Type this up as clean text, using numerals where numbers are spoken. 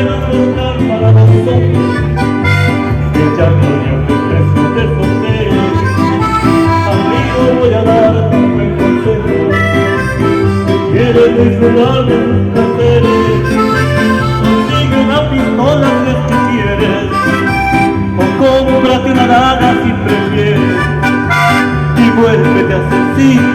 pueda cortar para nosotros el llanto y el desprecio de esos seres. Amigo, voy a darte un buen consejo: quieres disfrutar de tus placeres, consigue una pistola si es que quieres, o cómprate una daga si prefieres, y vuélvete asesino